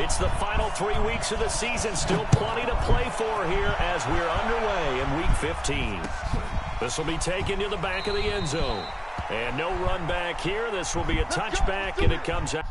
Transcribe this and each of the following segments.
It's the final 3 weeks of the season. Still plenty to play for here as we're underway in Week 15. This will be taken to the back of the end zone. And no run back here. This will be a touchback, and it comes out.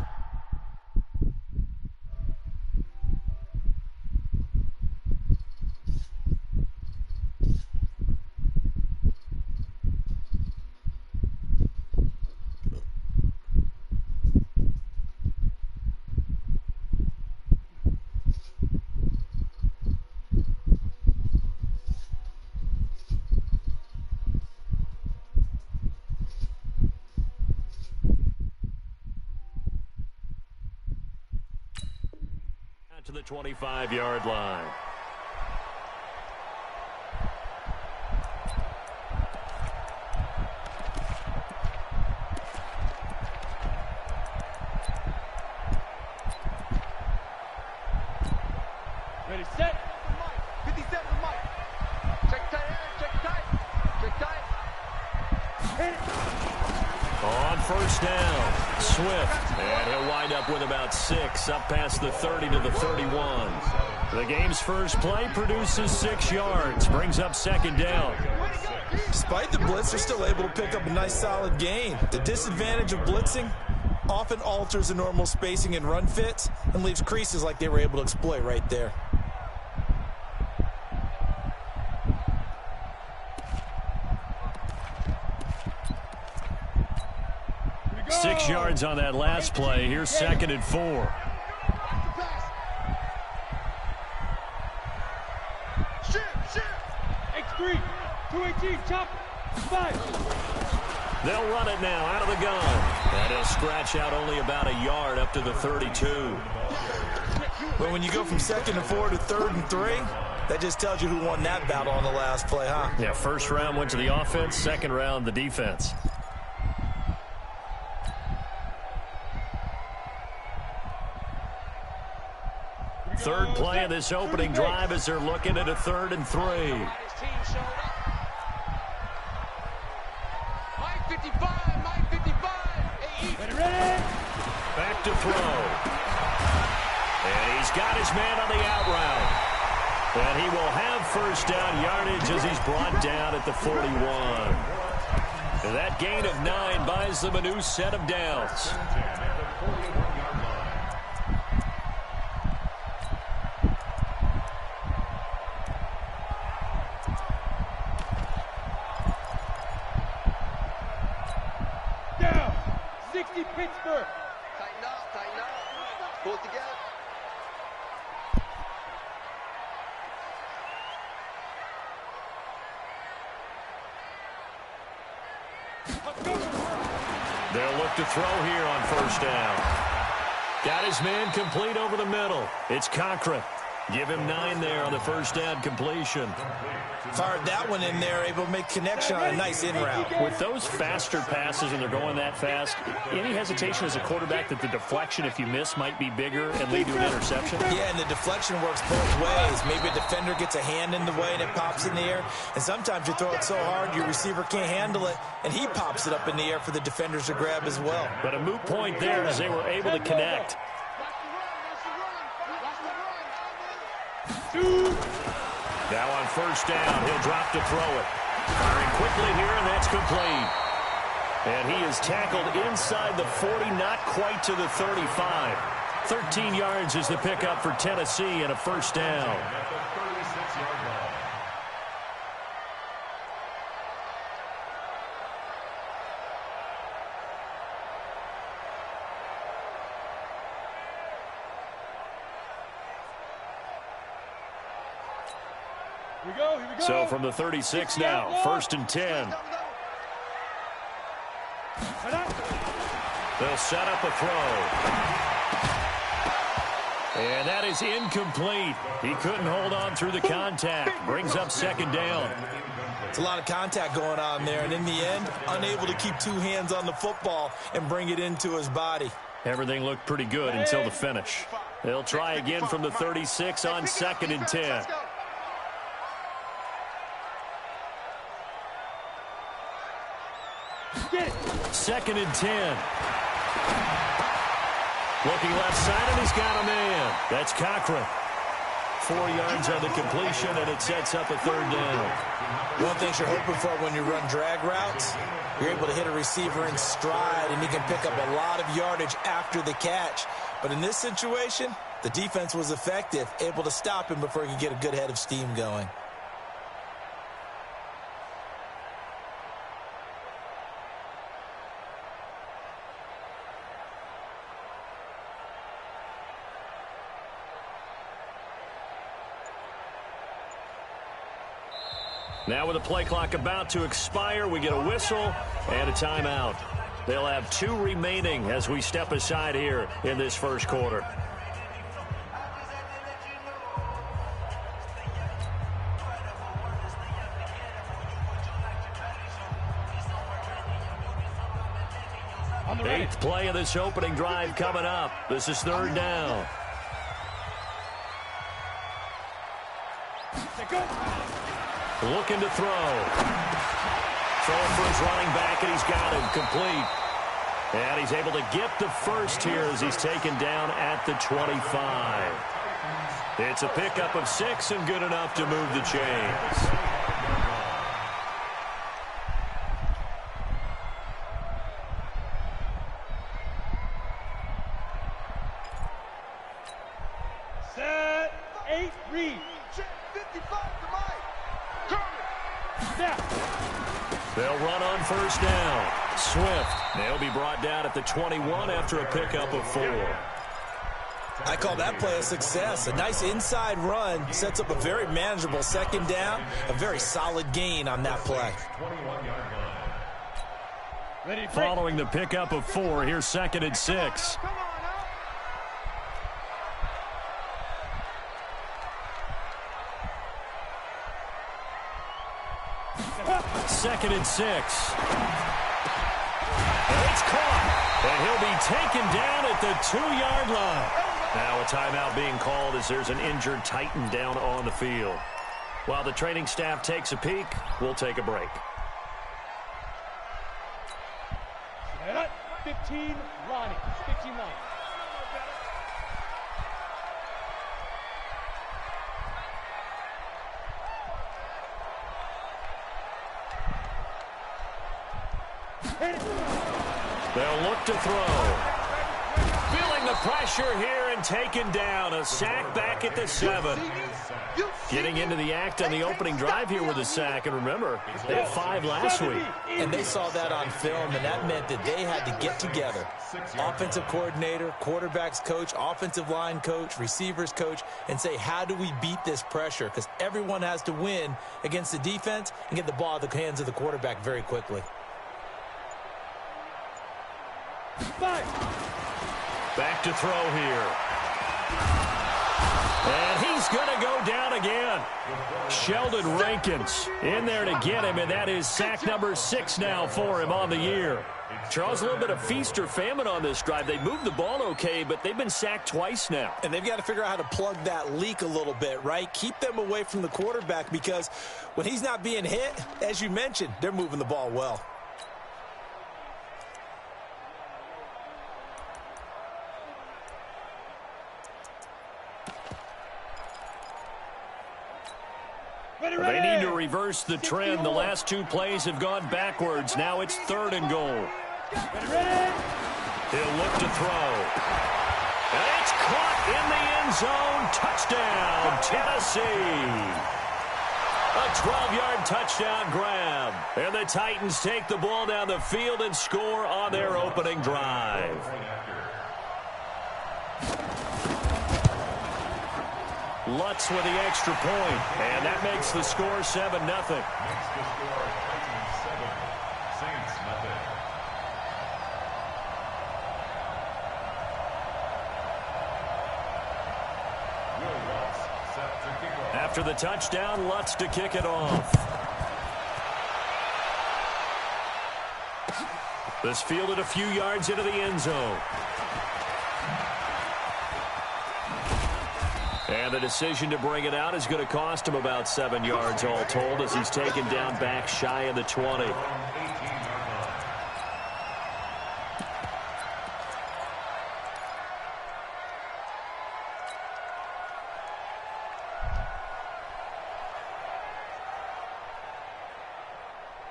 To the 25-yard line. Ready, set. 57 Mike. Check tight, check tight. Check tight. Hit it. On first down, Swift, and he'll wind up with about 6, up past the 30 to the 31. The game's first play produces 6 yards, brings up second down. Despite the blitz, they're still able to pick up a nice solid gain. The disadvantage of blitzing often alters the normal spacing and run fits and leaves creases like they were able to exploit right there. 6 yards on that last play. Here's 2nd and 4. X3, 218, chop, 5. They'll run it now out of the gun. And he'll scratch out only about a yard up to the 32. But when you go from 2nd and 4 to 3rd and 3, that just tells you who won that battle on the last play, huh? Yeah, first round went to the offense, second round the defense. Third play of this opening drive as they're looking at a 3rd and 3. Mike 55, Mike 55. Ready. Back to throw. And he's got his man on the out route. And he will have first down yardage as he's brought down at the 41. And that gain of 9 buys them a new set of downs. Pittsburgh. Tighten up. Pull it together. They'll look to throw here on first down. Got his man complete over the middle. It's Cochran. Give him 9 there on the first down completion. Fired that one in there, able to make connection on a nice in route. With those faster passes and they're going that fast, any hesitation as a quarterback that the deflection, if you miss, might be bigger and lead to an interception? Yeah, and the deflection works both ways. Maybe a defender gets a hand in the way and it pops in the air. And sometimes you throw it so hard your receiver can't handle it, and he pops it up in the air for the defenders to grab as well. But a moot point there as they were able to connect. Now on first down, he'll drop to throw it. Firing quickly here, and that's complete. And he is tackled inside the 40, not quite to the 35. 13 yards is the pickup for Tennessee and a first down. Here we go. So from the 36 now, 1st and 10. They'll set up a throw. And that is incomplete. He couldn't hold on through the contact. Brings up second down. It's a lot of contact going on there, and in the end, unable to keep 2 hands on the football and bring it into his body. Everything looked pretty good until the finish. They'll try again from the 36 on 2nd and 10. Get it. 2nd and 10. Looking left side, and he's got a man. That's Cochran. 4 yards on the completion, and it sets up a third down. One thing you're hoping for when you run drag routes, you're able to hit a receiver in stride, and he can pick up a lot of yardage after the catch. But in this situation, the defense was effective, able to stop him before he could get a good head of steam going. Now with the play clock about to expire, we get a whistle and a timeout. They'll have 2 remaining as we step aside here in this first quarter. Eighth play of this opening drive coming up. This is third down. Looking to throw. Throwing for his running back, and he's got him complete. And he's able to get the first here as he's taken down at the 25. It's a pickup of 6 and good enough to move the chains. Set, 8, read. Check 55 to Mike. They'll run on first down. Swift. They'll be brought down at the 21 after a pickup of 4. I call that play a success. A nice inside run sets up a very manageable second down. A very solid gain on that play. Following the pickup of 4, here's 2nd and 6. Second and 6. And it's caught. And he'll be taken down at the 2-yard line. Now a timeout being called as there's an injured Titan down on the field. While the training staff takes a peek, we'll take a break. 15, Ronnie. 15 line. They'll look to throw. Feeling the pressure here and taken down. A sack back at the 7. Getting into the act on the opening drive here with a sack. And remember, they had 5 last week. And they saw that on film, and that meant that they had to get together. Offensive coordinator, quarterbacks coach, offensive line coach, receivers coach, and say, how do we beat this pressure? Because everyone has to win against the defense and get the ball out of the hands of the quarterback very quickly. Back to throw here. And he's going to go down again. Sheldon Rankins in there to get him, and that is sack number 6 now for him on the year. Charles, a little bit of feast or famine on this drive. They moved the ball okay, but they've been sacked twice now. And they've got to figure out how to plug that leak a little bit, right? Keep them away from the quarterback, because when he's not being hit, as you mentioned, they're moving the ball well. They need to reverse the trend. The last 2 plays have gone backwards. Now it's 3rd and goal. He'll look to throw. And it's caught in the end zone. Touchdown, Tennessee. A 12-yard touchdown grab. And the Titans take the ball down the field and score on their opening drive. Lutz with the extra point, and that makes the score 7-0. After the touchdown, Lutz to kick it off. This fielded a few yards into the end zone. And the decision to bring it out is going to cost him about 7 yards all told, as he's taken down back shy of the 20.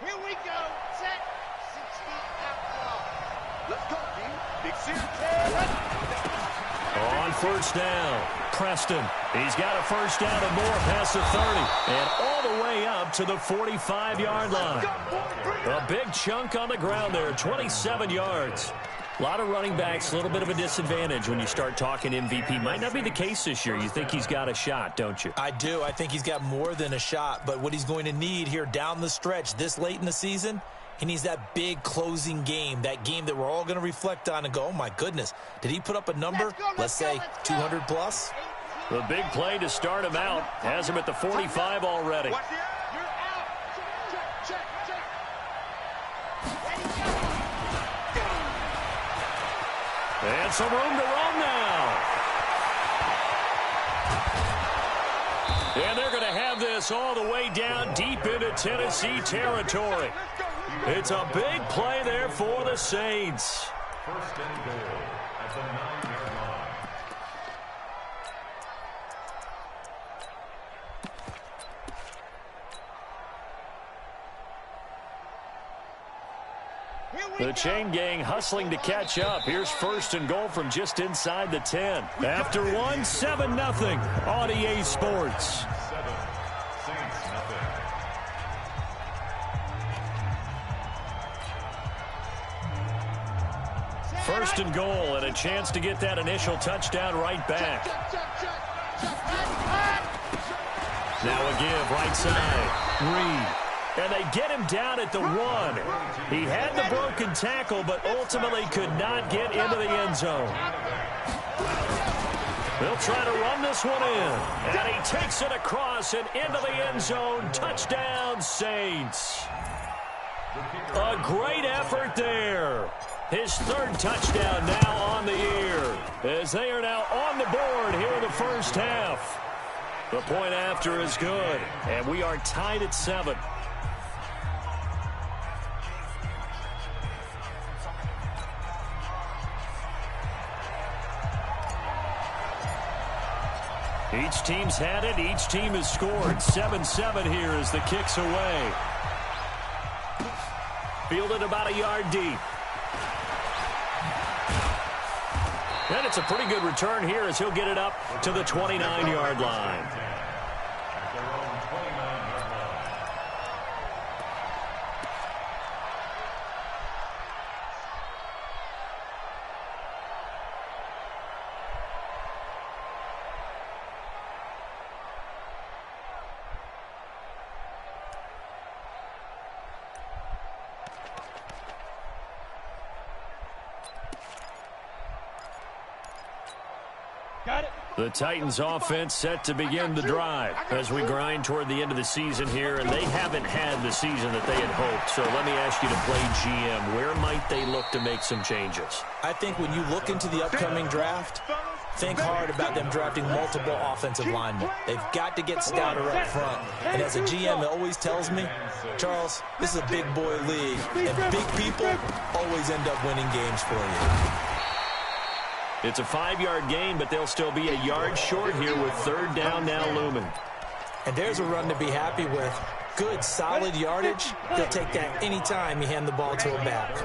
Here we go. Set. 60 out. Let's go, team. Big series. On first down, Preston. He's got a first down and more past the 30. And all the way up to the 45-yard line. A big chunk on the ground there, 27 yards. A lot of running backs, a little bit of a disadvantage when you start talking MVP. Might not be the case this year. You think he's got a shot, don't you? I do. I think he's got more than a shot. But what he's going to need here down the stretch this late in the season, he needs that big closing game, that game that we're all going to reflect on and go, oh, my goodness, did he put up a number, let's say 200 plus? The big play to start him out has him at the 45 already. And some room to run now. And they're going to have this all the way down deep into Tennessee territory. It's a big play there for the Saints. First and goal at the 9-yard line. The chain gang hustling to catch up. Here's first and goal from just inside the 10. After one, 7-0 on EA Sports. First and goal and a chance to get that initial touchdown right back. Now a give right side. Reed. And they get him down at the 1. He had the broken tackle, but ultimately could not get into the end zone. They'll try to run this one in. And he takes it across and into the end zone. Touchdown, Saints. A great effort there. His third touchdown now on the year, as they are now on the board here in the first half. The point after is good, and we are tied at 7. Each team's had it. Each team has scored. 7-7 here as the kick's away. Fielded about a yard deep. And it's a pretty good return here as he'll get it up to the 29-yard line. The Titans offense set to begin the drive as we grind toward the end of the season here, and they haven't had the season that they had hoped. So let me ask you to play GM. Where might they look to make some changes? I think when you look into the upcoming draft, think hard about them drafting multiple offensive linemen. They've got to get stouter up front. And as a GM, it always tells me, Charles, this is a big boy league, and big people always end up winning games for you. It's a 5-yard gain, but they'll still be a yard short here with third down now looming. And there's a run to be happy with. Good, solid yardage. They'll take that anytime you hand the ball to a back.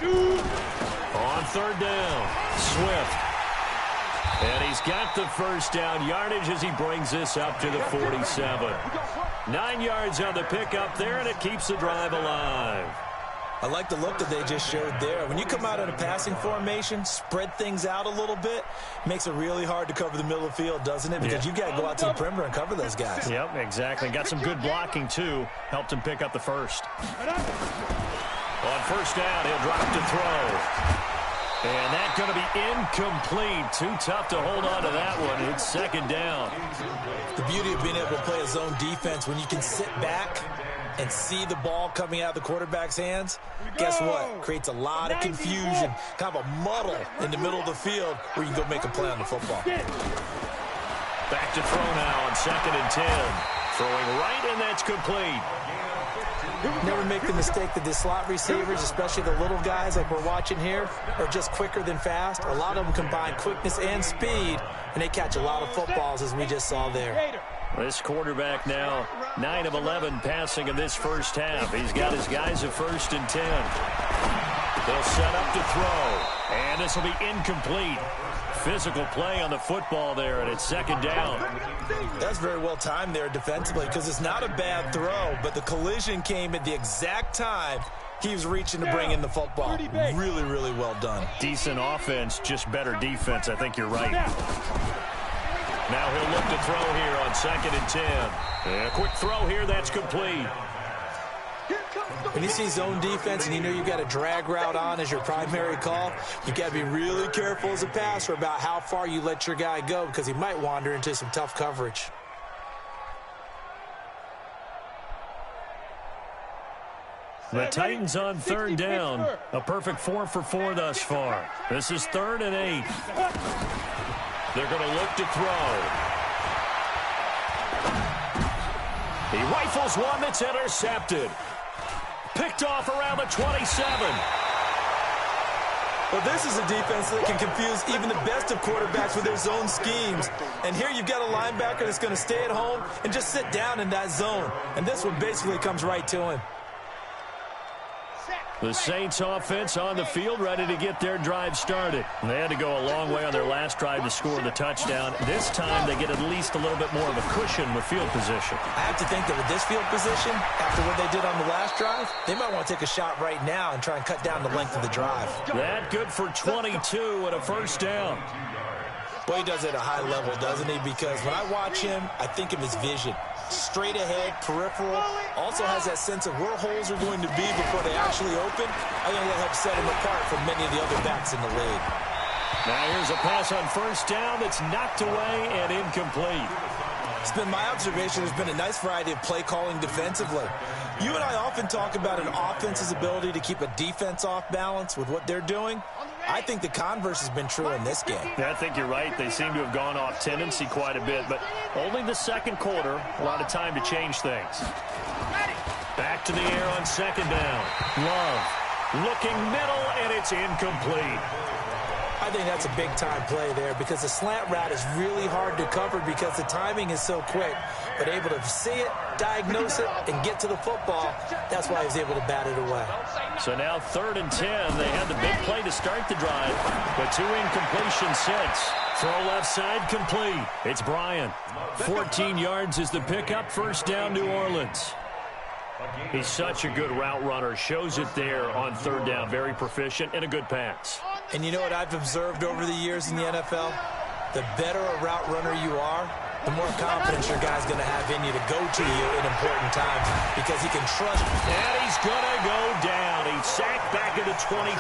On third down, Swift. And he's got the first down yardage as he brings this up to the 47. 9 yards on the pickup there, and it keeps the drive alive. I like the look that they just showed there. When you come out in a passing formation, spread things out a little bit, makes it really hard to cover the middle of the field, doesn't it? Because you've got to go out to the perimeter and cover those guys. Yep, exactly. Got some good blocking, too. Helped him pick up the first. On first down, he'll drop to throw. And that's going to be incomplete. Too tough to hold on to that one. It's second down. The beauty of being able to play a zone defense, when you can sit back and see the ball coming out of the quarterback's hands, guess what? Creates a lot of confusion, kind of a muddle in the middle of the field where you can go make a play on the football. Back to throw now on 2nd and 10. Throwing right, and that's complete. Never make the mistake that the slot receivers, especially the little guys like we're watching here, are just quicker than fast. A lot of them combine quickness and speed, and they catch a lot of footballs, as we just saw there. This quarterback now 9 of 11 passing in this first half. He's got his guys at 1st and 10. They'll set up to throw, and this will be incomplete. Physical play on the football there, and it's 2nd down. That's very well timed there defensively because it's not a bad throw, but the collision came at the exact time he was reaching to bring in the football. Really, really well done. Decent offense, just better defense. I think you're right. Now he'll look to throw here on 2nd and 10. And a quick throw here, that's complete. When you see zone defense and you know you've got a drag route on as your primary call, you've got to be really careful as a passer about how far you let your guy go because he might wander into some tough coverage. The Titans on 3rd down. A perfect 4 for 4 thus far. This is 3rd and 8. They're going to look to throw. He rifles one that's intercepted. Picked off around the 27. Well, this is a defense that can confuse even the best of quarterbacks with their zone schemes. And here you've got a linebacker that's going to stay at home and just sit down in that zone. And this one basically comes right to him. The Saints offense on the field, ready to get their drive started. They had to go a long way on their last drive to score the touchdown. This time they get at least a little bit more of a cushion with field position. I have to think that with this field position, after what they did on the last drive, they might want to take a shot right now and try and cut down the length of the drive. That good for 22 and a 1st down. Boy, he does it at a high level, doesn't he? Because when I watch him, I think of his vision. Straight ahead, peripheral, also has that sense of where holes are going to be before they actually open. I think that helps set him apart from many of the other backs in the league. Now here's a pass on 1st down that's knocked away and incomplete. It's been my observation there's been a nice variety of play calling defensively. You and I often talk about an offense's ability to keep a defense off balance with what they're doing. I think the converse has been true in this game. Yeah, I think you're right. They seem to have gone off tendency quite a bit, but only the 2nd quarter, a lot of time to change things. Back to the air on 2nd down. Love looking middle, and it's incomplete. I think that's a big-time play there because the slant route is really hard to cover because the timing is so quick. But able to see it, diagnose it, and get to the football, that's why he was able to bat it away. So now 3rd and 10. They had the big play to start the drive, but 2 incompletions since. Throw left side complete. It's Bryant. 14 yards is the pickup. 1st down, New Orleans. He's such a good route runner. Shows it there on 3rd down. Very proficient and a good pass. And you know what I've observed over the years in the NFL? The better a route runner you are, the more confidence your guy's going to have in you to go to you in important times because he can trust you. And he's going to go down. He's sacked back at the 24.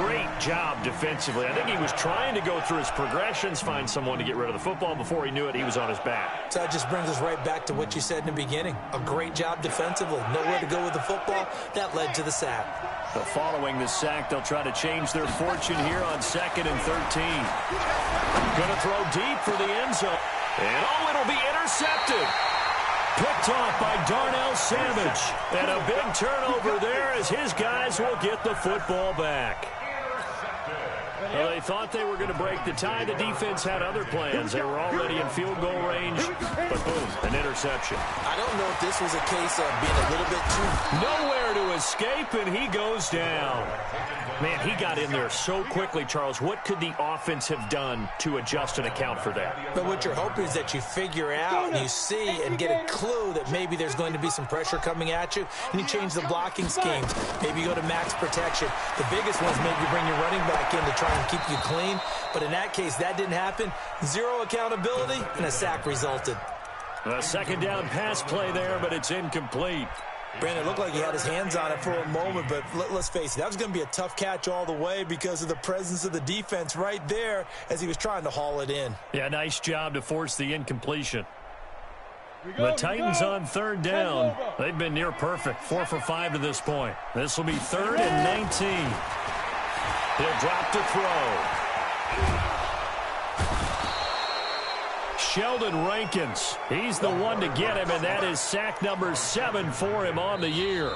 Great job defensively. I think he was trying to go through his progressions, find someone to get rid of the football. Before he knew it, he was on his back. So that just brings us right back to what you said in the beginning. A great job defensively. Nowhere to go with the football. That led to the sack. But following the sack, they'll try to change their fortune here on 2nd and 13. Going to throw deep for the end zone. And oh, it'll be intercepted. Picked off by Darnell Savage. And a big turnover there as his guys will get the football back. Well, they thought they were going to break the tie. The defense had other plans. They were already in field goal range, but boom, an interception. I don't know if this was a case of being a little bit too... Nowhere to escape, and he goes down. Man, he got in there so quickly, Charles. What could the offense have done to adjust and account for that? But what you're hoping is that you figure out and you see and get a clue that maybe there's going to be some pressure coming at you, and you change the blocking schemes. Maybe you go to max protection. The biggest one is maybe you bring your running back in to try and keep you clean. But in that case, that didn't happen. Zero accountability, and a sack resulted. A 2nd down pass play there, but it's incomplete. Brandon, it looked like he had his hands on it for a moment, but let's face it, that was going to be a tough catch all the way because of the presence of the defense right there as he was trying to haul it in. Yeah, nice job to force the incompletion. The Titans on 3rd down. They've been near perfect, 4 for 5 to this point. This will be 3rd and 19. He'll drop to throw. Sheldon Rankins, he's the one to get him, and that is sack number 7 for him on the year.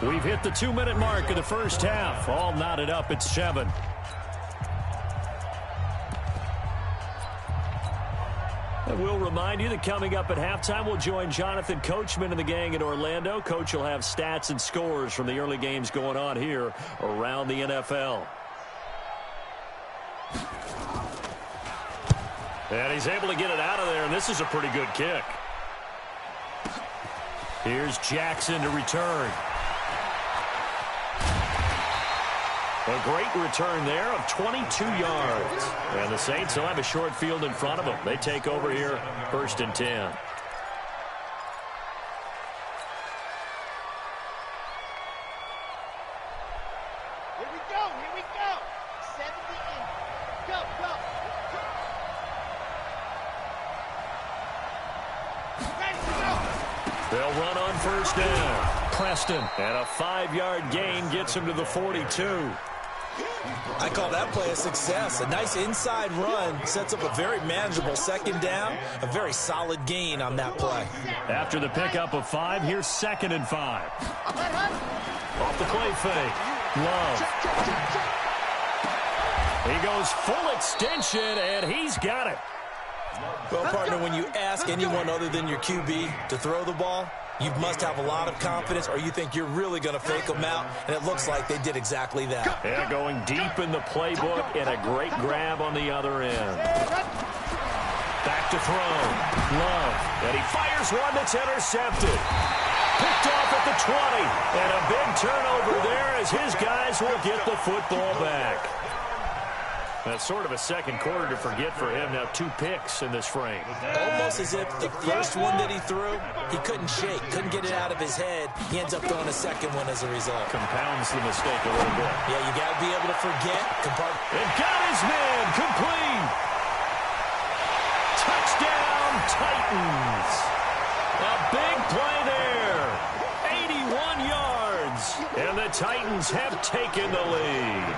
We've hit the 2-minute mark of the first half. All knotted up at 7. And we'll remind you that coming up at halftime, we'll join Jonathan Coachman and the gang in Orlando. Coach will have stats and scores from the early games going on here around the NFL. And he's able to get it out of there, and this is a pretty good kick. Here's Jackson to return. A great return there of 22 yards. And the Saints will have a short field in front of them. They take over here, 1st and 10. Here we go, here we go. 70 in. Go, go. Ready to go. They'll run on 1st down. Preston, and a 5-yard gain gets him to the 42. I call that play a success. A nice inside run sets up a very manageable 2nd down. A very solid gain on that play. After the pickup of 5, here's 2nd and 5. Off the play fake. Love. He goes full extension, and he's got it. Well, partner, when you ask anyone other than your QB to throw the ball, you must have a lot of confidence, or you think you're really going to fake them out, and it looks like they did exactly that. Yeah, going deep in the playbook, and a great grab on the other end. Back to throw. Love. And he fires one that's intercepted. Picked off at the 20. And a big turnover there as his guys will get the football back. That's sort of a second quarter to forget for him. Now 2 picks in this frame. Almost as if the first one that he threw, he couldn't shake, couldn't get it out of his head. He ends up throwing a second one as a result. Compounds the mistake a little bit. Yeah, you got to be able to forget. And got his man complete. Touchdown, Titans. A big play there. 81 yards. And the Titans have taken the lead.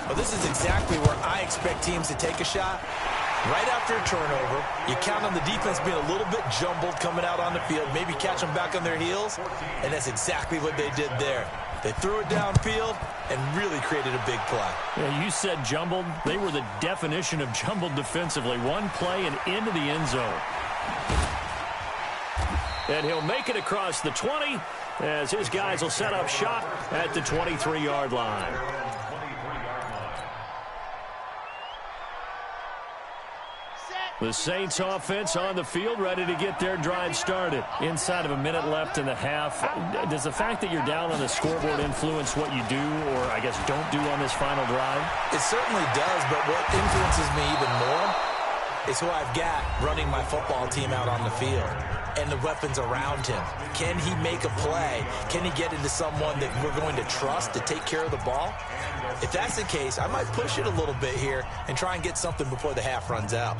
Well, this is exactly where I expect teams to take a shot. Right after a turnover, you count on the defense being a little bit jumbled coming out on the field, maybe catch them back on their heels, and that's exactly what they did there. They threw it downfield and really created a big play. Yeah, you said jumbled. They were the definition of jumbled defensively. One play and into the end zone. And he'll make it across the 20 as his guys will set up shop at the 23-yard line. The Saints offense on the field, ready to get their drive started. Inside of a minute left in the half. Does the fact that you're down on the scoreboard influence what you do, or I guess don't do on this final drive? It certainly does, but what influences me even more is who I've got running my football team out on the field and the weapons around him. Can he make a play? Can he get into someone that we're going to trust to take care of the ball? If that's the case, I might push it a little bit here and try and get something before the half runs out.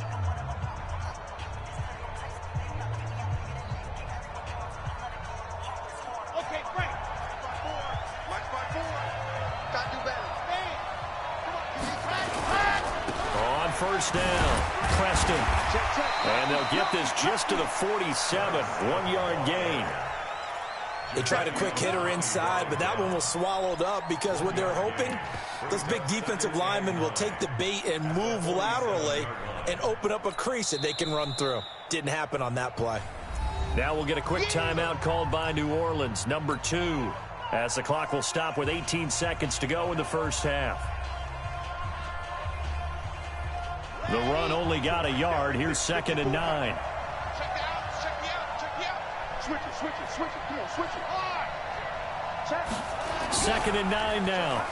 First down, Preston. And they'll get this just to the 47, 1-yard gain. They tried a quick hitter inside, but that one was swallowed up because what they're hoping, those big defensive linemen will take the bait and move laterally and open up a crease that they can run through. Didn't happen on that play. Now we'll get a quick timeout called by New Orleans, number 2, as the clock will stop with 18 seconds to go in the first half. The run only got a yard. Here's 2nd and 9. Check it out, check me out, check me out. Switch it, come on, switch it. Check. 2nd and 9 now.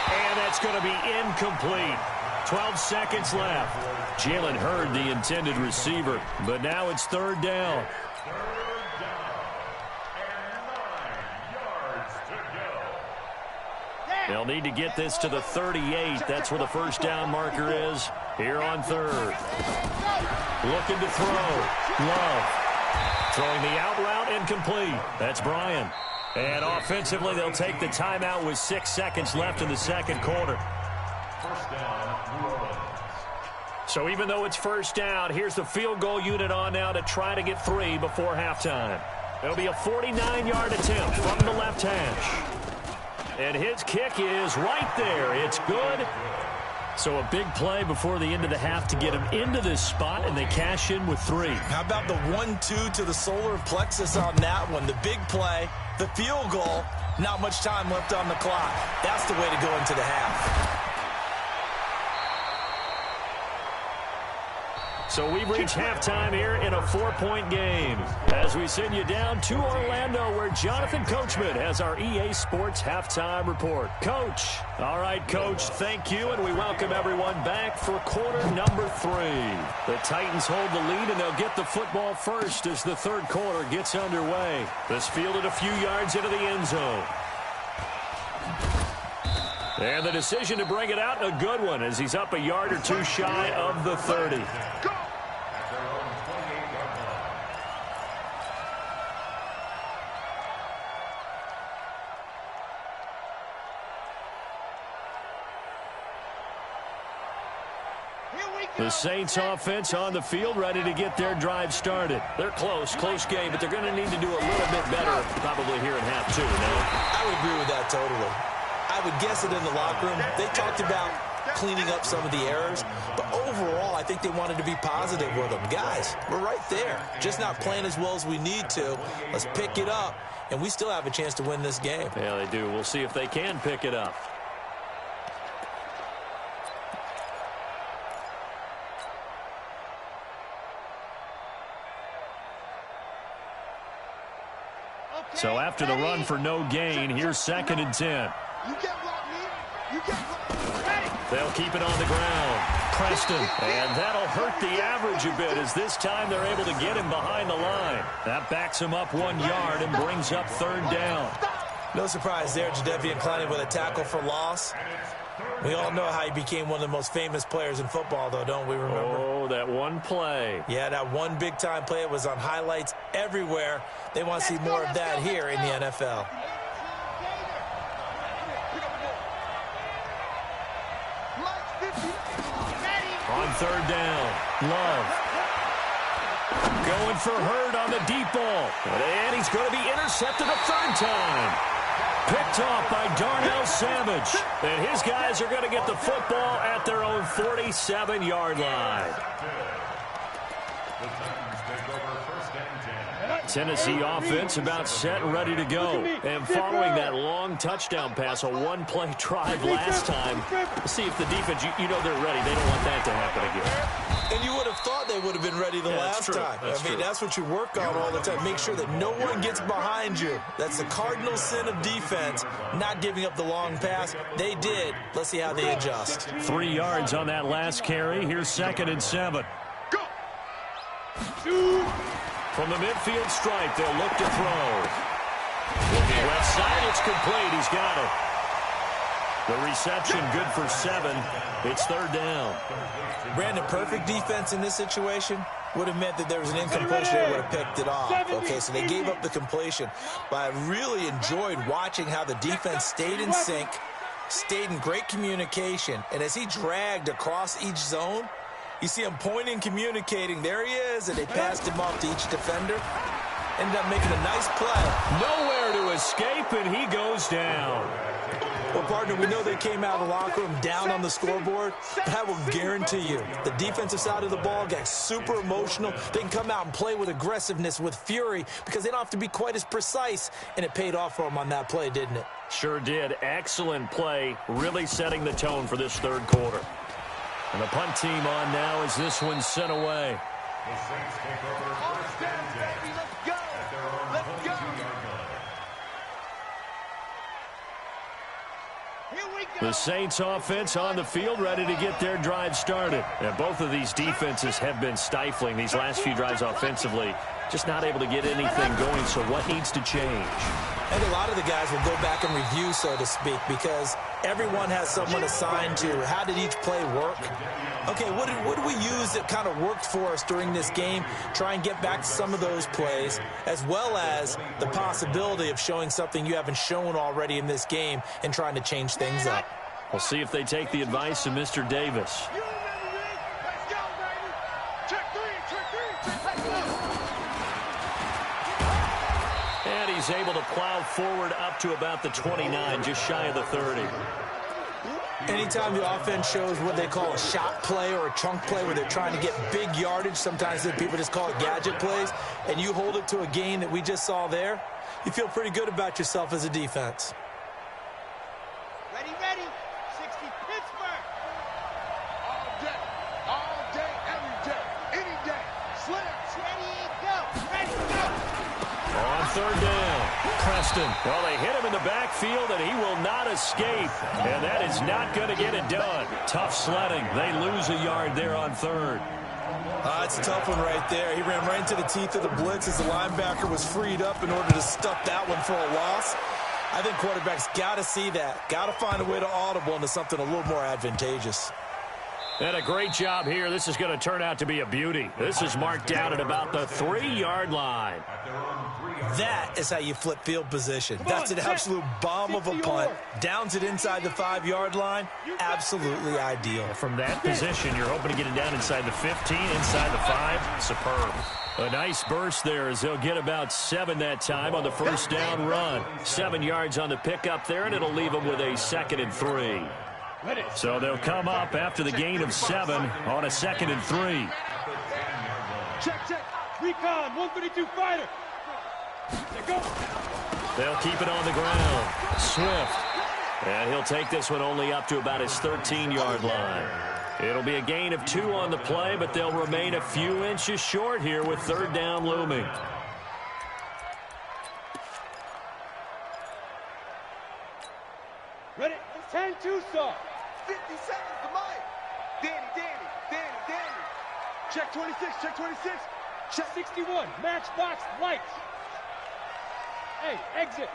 And that's going to be incomplete. 12 seconds left. Jalen Hurd, the intended receiver, but now it's 3rd down. They'll need to get this to the 38. That's where the first down marker is. Here on 3rd. Looking to throw. Love. Throwing the out route incomplete. That's Bryan. And offensively, they'll take the timeout with 6 seconds left in the second quarter. First down, New Orleans. So even though it's first down, here's the field goal unit on now to try to get 3 before halftime. It'll be a 49-yard attempt from the left hash. And his kick is right there. It's good. So a big play before the end of the half to get him into this spot, and they cash in with 3. How about the 1-2 to the solar plexus on that one? The big play, the field goal, not much time left on the clock. That's the way to go into the half. So we've reached halftime here in a 4-point game. As we send you down to Orlando, where Jonathan Coachman has our EA Sports halftime report. Coach. All right, Coach, thank you, and we welcome everyone back for quarter number 3. The Titans hold the lead, and they'll get the football first as the third quarter gets underway. This fielded a few yards into the end zone. And the decision to bring it out, a good one, as he's up a yard or 2 shy of the 30. The Saints offense on the field, ready to get their drive started. They're close game, but they're going to need to do a little bit better probably here in half 2, no? I would agree with that totally. I would guess it in the locker room. They talked about cleaning up some of the errors, but overall, I think they wanted to be positive with them. Guys, we're right there. Just not playing as well as we need to. Let's pick it up, and we still have a chance to win this game. Yeah, they do. We'll see if they can pick it up. So after the run for no gain, here's 2nd and 10. They'll keep it on the ground. Preston, and that'll hurt the average a bit, as this time they're able to get him behind the line. That backs him up 1 yard and brings up 3rd down. No surprise there, Jadeveon Clowney with a tackle for loss. We all know how he became one of the most famous players in football, though, don't we remember? Oh, that one play. Yeah, that one big-time play. It was on highlights everywhere. They want to see more of that here in the NFL. On 3rd down, Love. Going for Hurd on the deep ball. And he's going to be intercepted a 3rd time. Picked off by Darnell Savage. And his guys are going to get the football at their own 47-yard line. Tennessee offense about set and ready to go. And following that long touchdown pass, a 1-play drive last time, we'll see if the defense, you know they're ready. They don't want that to happen again. And you would have thought they would have been ready the last time. I mean, that's what you work on all the time. Make sure that no one gets behind you. That's the cardinal sin of defense, not giving up the long pass. They did. Let's see how they adjust. 3 yards on that last carry. Here's 2nd and 7. Go! From the midfield stripe, they'll look to throw. Looking left side, it's complete. He's got it. The reception good for 7. It's 3rd down. Brandon, perfect defense in this situation would have meant that there was an incompletion. They would have picked it off. Okay, so they gave up the completion. But I really enjoyed watching how the defense stayed in sync, stayed in great communication. And as he dragged across each zone, you see him pointing, communicating. There he is, and they passed him off to each defender. Ended up making a nice play. Nowhere to escape, and he goes down. Well, partner, we know they came out of the locker room down on the scoreboard, but I will guarantee you the defensive side of the ball got super emotional. They can come out and play with aggressiveness, with fury, because they don't have to be quite as precise, and it paid off for them on that play, didn't it? Sure did. Excellent play, really setting the tone for this 3rd quarter. And the punt team on now as this one's sent away. The Saints take over 1st and 10. Let's go! At their own Let's go! 22-yard line. Here we go! The Saints offense on the field, ready to get their drive started. And both of these defenses have been stifling these last few drives offensively. Just not able to get anything going, so what needs to change? And a lot of the guys will go back and review, so to speak, because everyone has someone assigned to how did each play work. Okay, what did we use that kind of worked for us during this game? Try and get back to some of those plays, as well as the possibility of showing something you haven't shown already in this game and trying to change things up. We'll see if they take the advice of Mr. Davis. You remember me? Let's go, baby! Check 3, let's go! And he he's able to plow forward up to about the 29, just shy of the 30. Anytime the offense shows what they call a shot play or a chunk play where they're trying to get big yardage, sometimes people just call it gadget plays, and you hold it to a gain that we just saw there, you feel pretty good about yourself as a defense. Ready, ready. 60 Pittsburgh. All day, every day, any day. Slams. Ready, go. Ready, go. On third down, Preston. Well, they hit him in the backfield, and he will not escape. And that is not going to get it done. Tough sledding. They lose a yard there on third. It's a tough one right there. He ran right into the teeth of the blitz as the linebacker was freed up in order to stuff that one for a loss. I think quarterbacks got to see that. Got to find a way to audible into something a little more advantageous. And a great job here. This is going to turn out to be a beauty. This is marked down at about the 3-yard line. That is how you flip field position. That's an absolute bomb of a punt. Downs it inside the 5-yard line. Absolutely ideal. From that position, you're hoping to get it down inside the 15, inside the 5. Superb. A nice burst there as they'll get about 7 that time on the first down run. 7 yards on the pickup there, and it'll leave them with a 2nd and 3. So they'll come up after the gain of 7 on a 2nd and 3. Check. Recon, 132 fighter. Go. They'll keep it on the ground. Swift. And he'll take this one only up to about his 13-yard line. It'll be a gain of 2 on the play, but they'll remain a few inches short here with third down looming. Ready? 10 Tucson. 50 seconds to Mike. Danny. Check 26. Check 61. Matchbox lights. Hey, exit.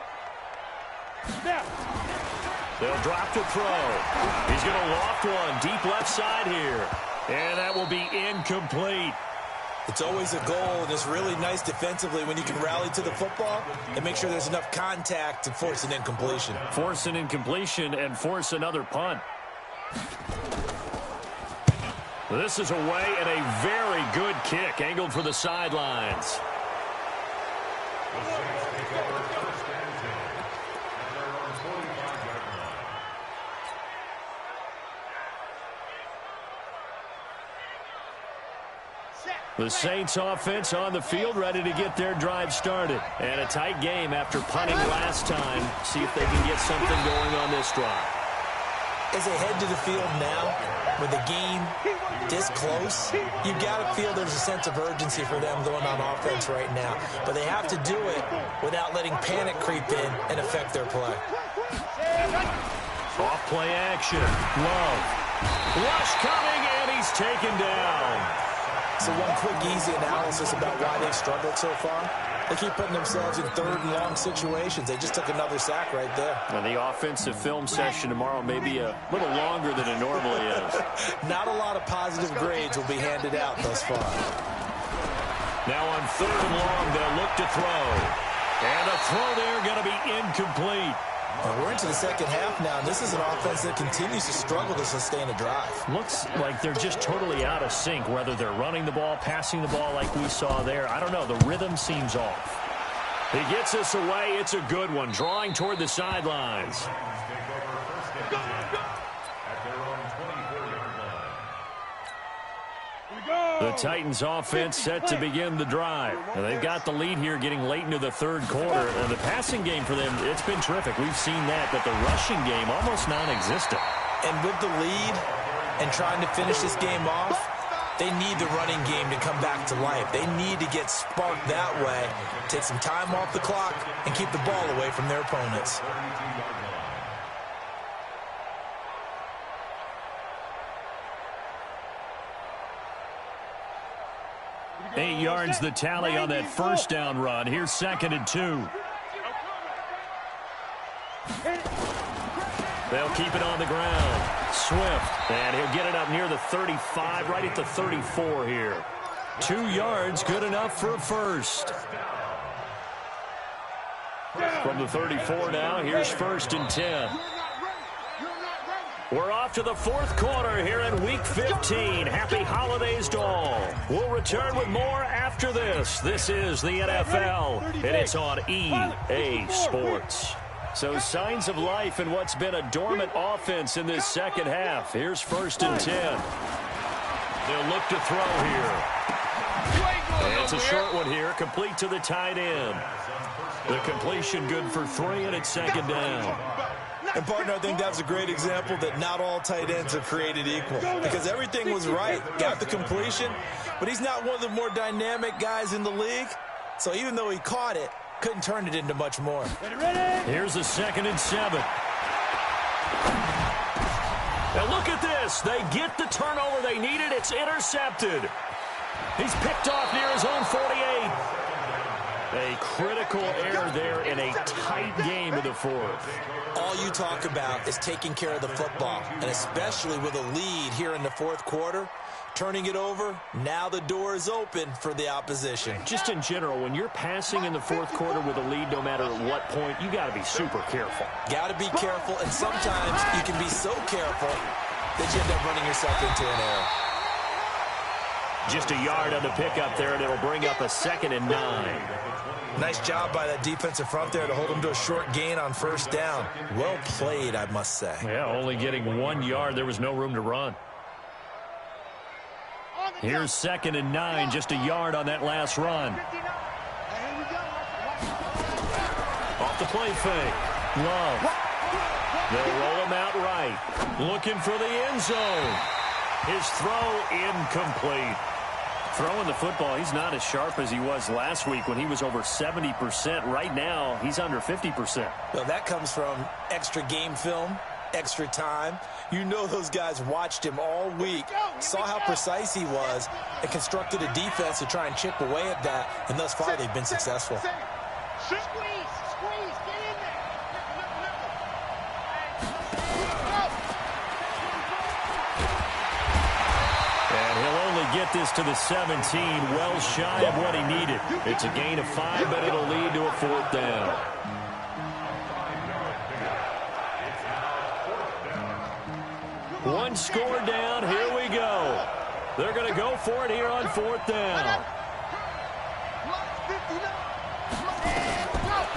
Snap. They'll drop to throw. He's going to loft one deep left side here. And that will be incomplete. It's always a goal, and it's really nice defensively when you can rally to the football and make sure there's enough contact to force an incompletion. Force an incompletion and force another punt. This is away and a very good kick angled for the sidelines. The Saints offense on the field, ready to get their drive started. And a tight game after punting last time. See if they can get something going on this drive. As they head to the field now, with the game this close, you've got to feel there's a sense of urgency for them going on offense right now. But they have to do it without letting panic creep in and affect their play. Off play action. Love. Rush coming, and he's taken down. So one quick, easy analysis about why they've struggled so far. They keep putting themselves in third and long situations. They just took another sack right there. And the offensive film session tomorrow may be a little longer than it normally is. Not a lot of positive grades will be handed out thus far. Now on third and long, they'll look to throw. And a throw there going to be incomplete. And we're into the second half now, and this is an offense that continues to struggle to sustain a drive. Looks like they're just totally out of sync, whether they're running the ball, passing the ball like we saw there. I don't know. The rhythm seems off. He gets us away. It's a good one, drawing toward the sidelines. The Titans offense set to begin the drive. And they've got the lead here getting late into the third quarter. And the passing game for them, it's been terrific. We've seen that, but the rushing game almost non-existent. And with the lead and trying to finish this game off, they need the running game to come back to life. They need to get sparked that way, take some time off the clock, and keep the ball away from their opponents. 8 yards the tally on that first down run. Here's 2nd and 2. They'll keep it on the ground. Swift, and he'll get it up near the 35, right at the 34 here. 2 yards, good enough for a first. From the 34 now, here's 1st and 10. We're off to the fourth quarter here in Week 15. Happy holidays to all. We'll return with more after this. This is the NFL, and it's on EA Sports. So signs of life in what's been a dormant offense in this second half. Here's 1st and 10. They'll look to throw here. And it's a short one here, complete to the tight end. The completion good for 3, and it's 2nd down. And, partner, I think that's a great example that not all tight ends are created equal, because everything was right, got the completion, but he's not one of the more dynamic guys in the league. So even though he caught it, couldn't turn it into much more. Here's a 2nd and 7. Now look at this. They get the turnover they needed. It's intercepted. He's picked off near his own 48. A critical error there in a tight game of the fourth. All you talk about is taking care of the football, and especially with a lead here in the fourth quarter, turning it over, now the door is open for the opposition. Just in general, when you're passing in the fourth quarter with a lead, no matter at what point, you got to be super careful. Got to be careful, and sometimes you can be so careful that you end up running yourself into an error. Just a yard on the pickup there, and it'll bring up a 2nd and 9. Nice job by that defensive front there to hold him to a short gain on 1st down. Well played, I must say. Yeah, only getting 1 yard. There was no room to run. Here's 2nd and 9, just a yard on that last run. Off the play fake. Love. They'll roll him out right. Looking for the end zone. His throw incomplete. Throwing the football, he's not as sharp as he was last week when he was over 70%. Right now, he's under 50%. Well, that comes from extra game film, extra time. You know those guys watched him all week, saw how precise he was, and constructed a defense to try and chip away at that, and thus far they've been successful. Squeeze, get in there. And he'll only get this to the 17, well shy of what he needed. It's a gain of 5, but it'll lead to a 4th down. One score down, here we go. They're going to go for it here on 4th down.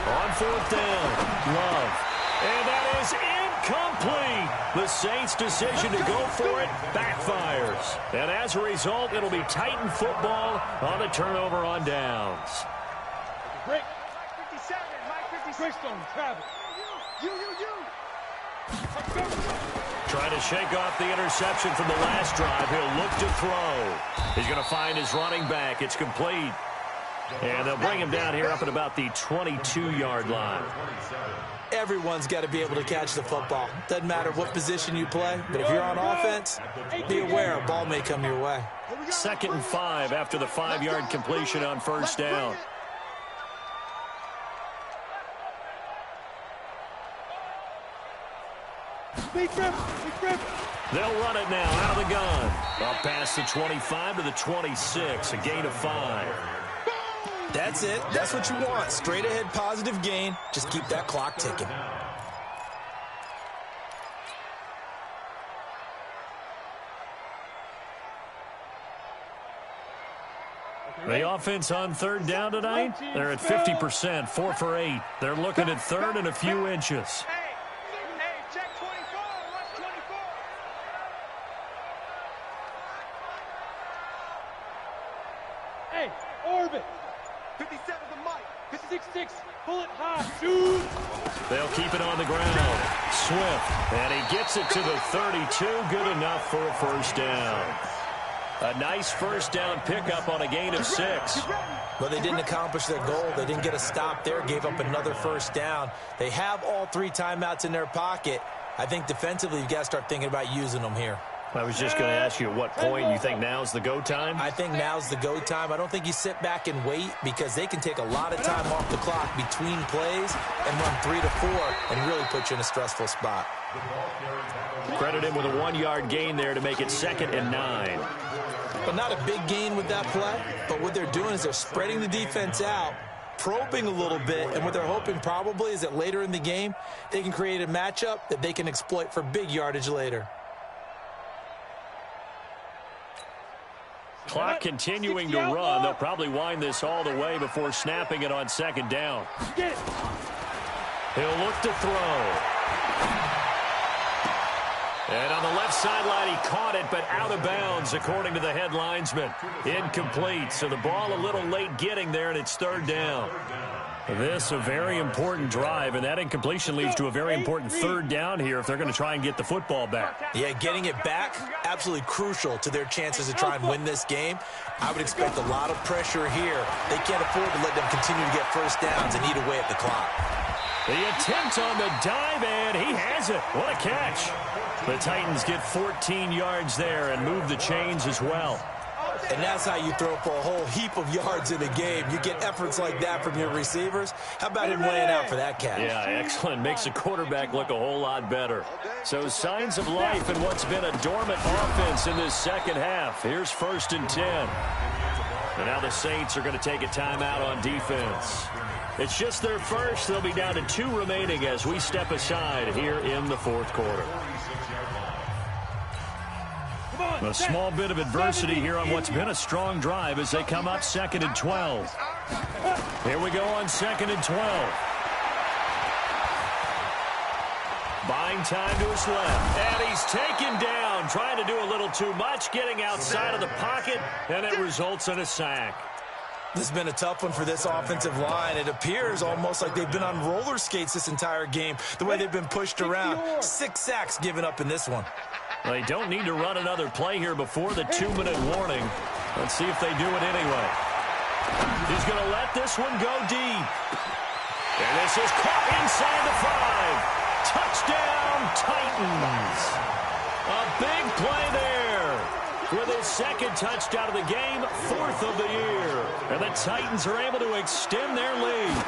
On 4th down, Love. And that is incomplete. The Saints' decision to go for it backfires. And as a result, it'll be Titan football on the turnover on downs. Break. Mike 57, Mike 56. Breakstone, travel. You. Trying to shake off the interception from the last drive. He'll look to throw. He's going to find his running back. It's complete. And they'll bring him down here up at about the 22-yard line. Everyone's got to be able to catch the football. Doesn't matter what position you play, but if you're on offense, be aware a ball may come your way. 2nd and 5 after the 5-yard completion on 1st down. They'll run it now out of the gun. Up past the 25 to the 26, a gain of 5. That's it. That's what you want. Straight ahead positive gain. Just keep that clock ticking. The offense on 3rd down tonight, they're at 50%, 4 for 8. They're looking at 3rd and a few inches. Hey, check 24, watch 24. Hey, orbit. 57 to Mike. 6-6, pull it high, shoot. They'll keep it on the ground. Swift, and he gets it to the 32. Good enough for a 1st down. A nice 1st down pickup on a gain of 6. Well, they didn't accomplish their goal. They didn't get a stop there, gave up another 1st down. They have all 3 timeouts in their pocket. I think defensively you've got to start thinking about using them here. I was just going to ask you at what point you think now's the go time? I think now's the go time. I don't think you sit back and wait because they can take a lot of time off the clock between plays and run 3 to 4 and really put you in a stressful spot. Credit him with a 1-yard gain there to make it 2nd and 9. But not a big gain with that play. But what they're doing is they're spreading the defense out, probing a little bit, and what they're hoping probably is that later in the game, they can create a matchup that they can exploit for big yardage later. Clock continuing to run. They'll probably wind this all the way before snapping it on second down. He'll look to throw. And on the left sideline, he caught it, but out of bounds, according to the head linesman. Incomplete, so the ball a little late getting there, and it's third down. This a very important drive, and that incompletion leads to a very important third down here if they're going to try and get the football back. Yeah, getting it back, absolutely crucial to their chances to try and win this game. I would expect a lot of pressure here. They can't afford to let them continue to get first downs and eat away at the clock. The attempt on the dive, and he has it. What a catch. The Titans get 14 yards there and move the chains as well. And that's how you throw for a whole heap of yards in a game. You get efforts like that from your receivers. How about him laying out for that catch? Yeah, excellent. Makes the quarterback look a whole lot better. So signs of life in what's been a dormant offense in this second half. Here's 1st and 10. And now the Saints are going to take a timeout on defense. It's just their first. They'll be down to 2 remaining as we step aside here in the 4th quarter. A small bit of adversity here on what's been a strong drive as they come up 2nd and 12. Here we go on 2nd and 12. Buying time to his left. And he's taken down, trying to do a little too much, getting outside of the pocket, and it results in a sack. This has been a tough one for this offensive line. It appears almost like they've been on roller skates this entire game, the way they've been pushed around. 6 sacks given up in this one. They don't need to run another play here before the 2-minute warning. Let's see if they do it anyway. He's going to let this one go deep. And this is caught inside the 5. Touchdown, Titans. A big play there. With his 2nd touchdown of the game, 4th of the year. And the Titans are able to extend their lead.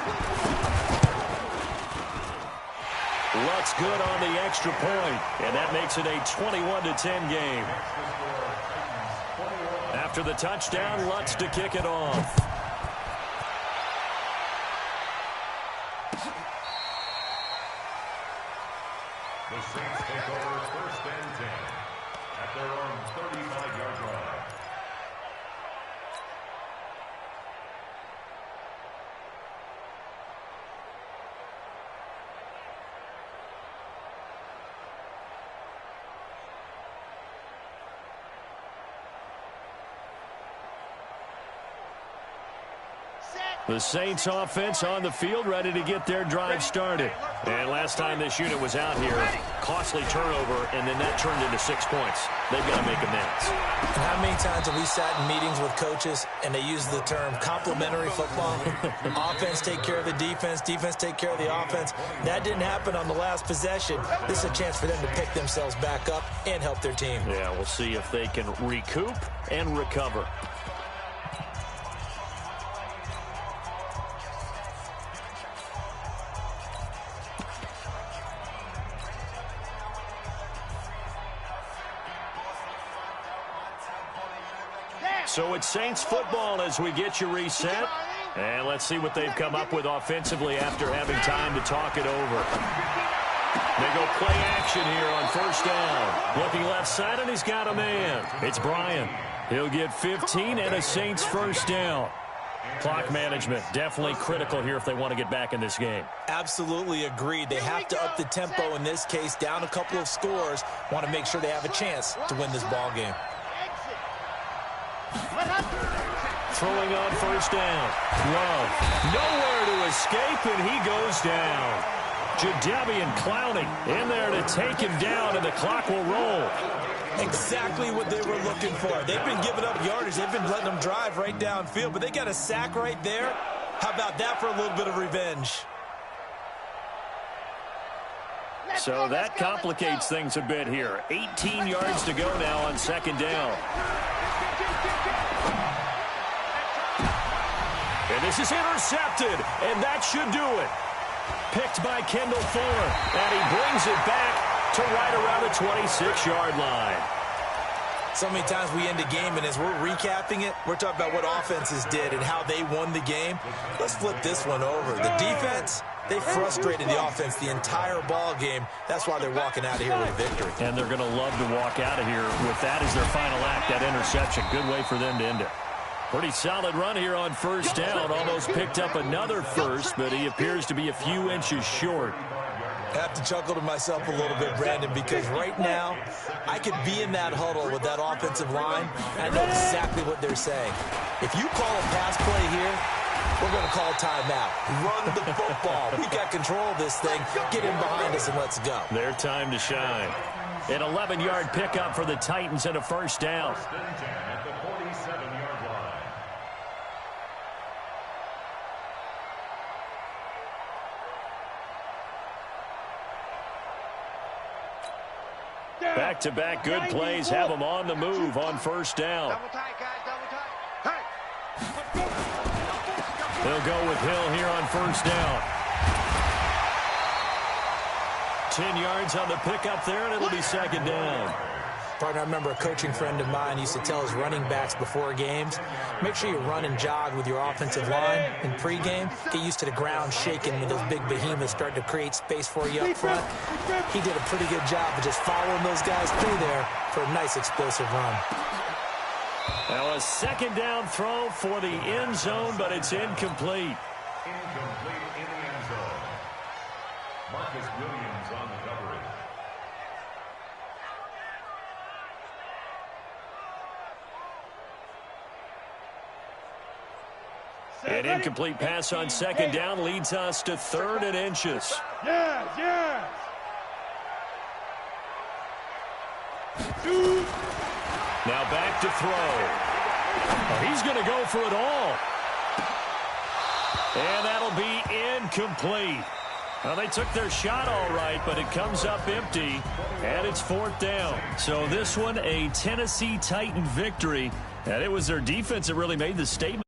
Lutz good on the extra point, and that makes it a 21-10 game. After the touchdown, Lutz to kick it off. The Saints take over 1st and 10 at their own 35-yard line. The Saints offense on the field, ready to get their drive started. And last time this unit was out here, costly turnover, and then that turned into 6 points. They've got to make amends. And how many times have we sat in meetings with coaches and they use the term complementary football? Offense take care of the defense, defense take care of the offense. That didn't happen on the last possession. This is a chance for them to pick themselves back up and help their team. Yeah, we'll see if they can recoup and recover. So it's Saints football as we get you reset. And let's see what they've come up with offensively after having time to talk it over. They go play action here on 1st down. Looking left side, and he's got a man. It's Bryant. He'll get 15 and a Saints 1st down. Clock management definitely critical here if they want to get back in this game. Absolutely agreed. They have to up the tempo in this case, down a couple of scores. Want to make sure they have a chance to win this ball game. Throwing on 1st down. Love. Nowhere to escape, and he goes down. Jadeveon Clowney in there to take him down, and the clock will roll. Exactly what they were looking for. They've been giving up yardage. They've been letting them drive right downfield, but they got a sack right there. How about that for a little bit of revenge? So that complicates things a bit here. 18 yards to go now on 2nd down. And this is intercepted, and that should do it. Picked by Kendall Fuller, and he brings it back to right around the 26-yard line. So many times we end a game, and as we're recapping it, we're talking about what offenses did and how they won the game. Let's flip this one over. The defense, they frustrated the offense the entire ball game. That's why they're walking out of here with a victory. And they're going to love to walk out of here with that as their final act, that interception. Good way for them to end it. Pretty solid run here on first down. Almost picked up another first, but he appears to be a few inches short. I have to chuckle to myself a little bit, Brandon, because right now I could be in that huddle with that offensive line, and I know exactly what they're saying. If you call a pass play here, we're going to call timeout. Run the football. We got control of this thing. Get in behind us and let's go. Their time to shine. An 11-yard pickup for the Titans and a first down. First and 10 at the 47-yard line. Back-to-back good plays have them on the move on first down. Double tight, guys, double tight. Hey! They'll go with Hill here on first down. 10 yards on the pickup there, and it'll be second down. Partner, I remember a coaching friend of mine used to tell his running backs before games, make sure you run and jog with your offensive line in pregame. Get used to the ground shaking when those big behemoths start to create space for you up front. He did a pretty good job of just following those guys through there for a nice explosive run. Now a second down throw for the end zone, but it's incomplete. Incomplete in the end zone. Marcus Williams on the coverage. An incomplete pass on second down leads us to 3rd and inches. Yes, yes. Now back to throw. He's going to go for it all. And that'll be incomplete. Well, they took their shot all right, but it comes up empty, and it's 4th down. So this one, a Tennessee Titan victory, and it was their defense that really made the statement.